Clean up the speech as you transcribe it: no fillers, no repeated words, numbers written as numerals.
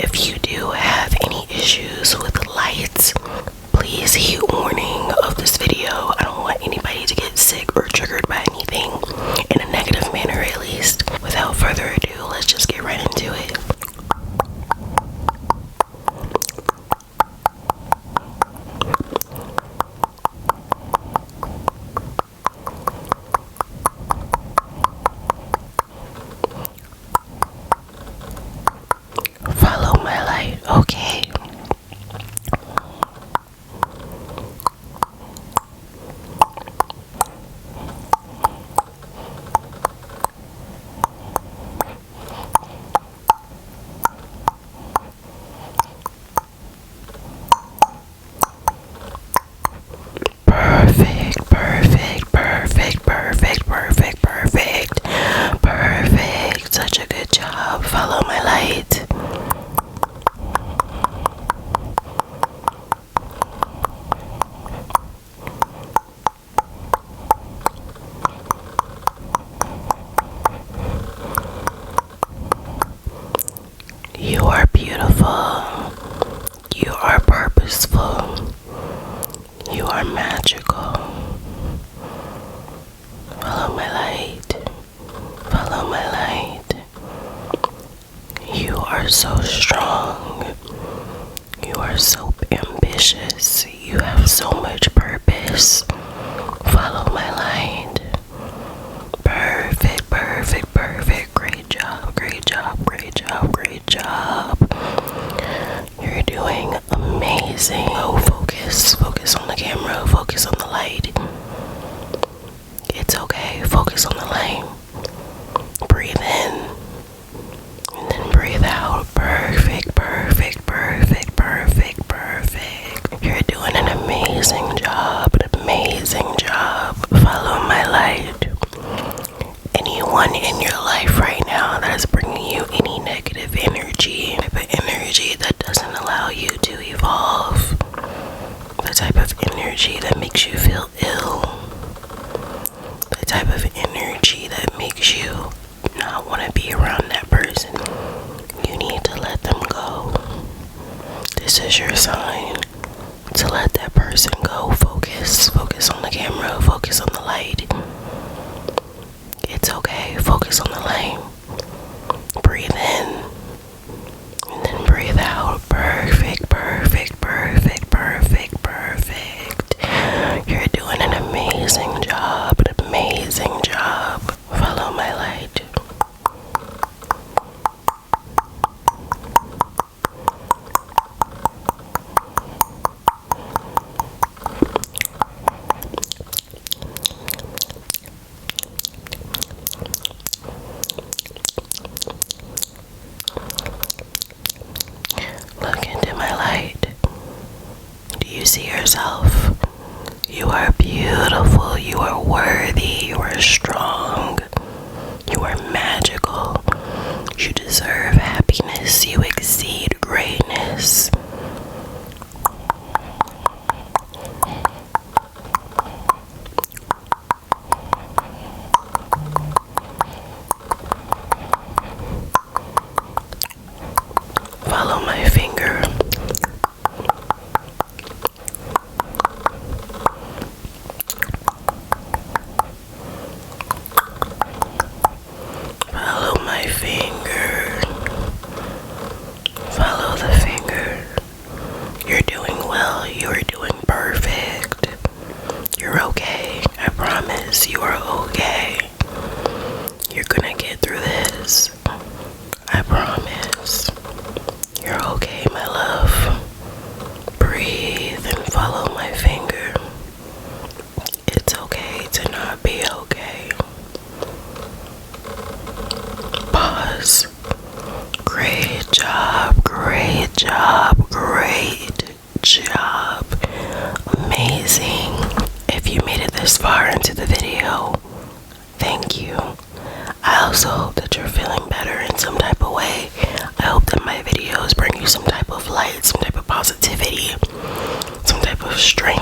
If you do have any issues with lights, please heed warning of this video. I don't want anybody to get sick or triggered by anything, in a negative manner at least. Without further ado, let's just get right into it. Follow my light, okay? Perfect, perfect, perfect, perfect, perfect, perfect, perfect. Such a good job. Follow my light. You are beautiful. You are purposeful. You are magical. Follow my light. Follow my light. You are so strong. You are so ambitious. You have so much purpose. Follow my light. Perfect, perfect, perfect. Great job, great job, great job, great job. You're doing amazing. Oh, focus on the camera, focus on the light. It's okay, focus on the light. Breathe in and then breathe out. Perfect, perfect, perfect, perfect, perfect. You're doing an amazing job, an amazing job. Follow my light. Anyone in your life right now that is bringing you any negative energy, type of energy that doesn't allow you to evolve, the type of energy that makes you feel ill, the type of energy that makes you not want to be around that person, you need to let them go. This is your sign to let that person go. Focus on the camera, focus on the light. It's okay, focus on the light. Breathe in and then breathe out. Perfect, perfect, perfect, perfect, perfect. You're doing an amazing job, an amazing job. Follow my light. Look into my light. Do you see yourself? You are beautiful. You are worthy. You are strong. You are magical. You deserve happiness. You exceed greatness. Follow my finger. Follow my finger. Follow the finger. You're doing well. You're doing perfect. You're okay. I promise you are okay. You're gonna get through this. I promise. You're okay, my love. Breathe and follow my finger. It's okay to not be okay. Pause. Great job, great job, great job. Amazing. If you made it this far into the video, thank you. I also hope that you're feeling better in some type of way. I hope that my videos bring you some type of light, some type of positivity, some type of strength.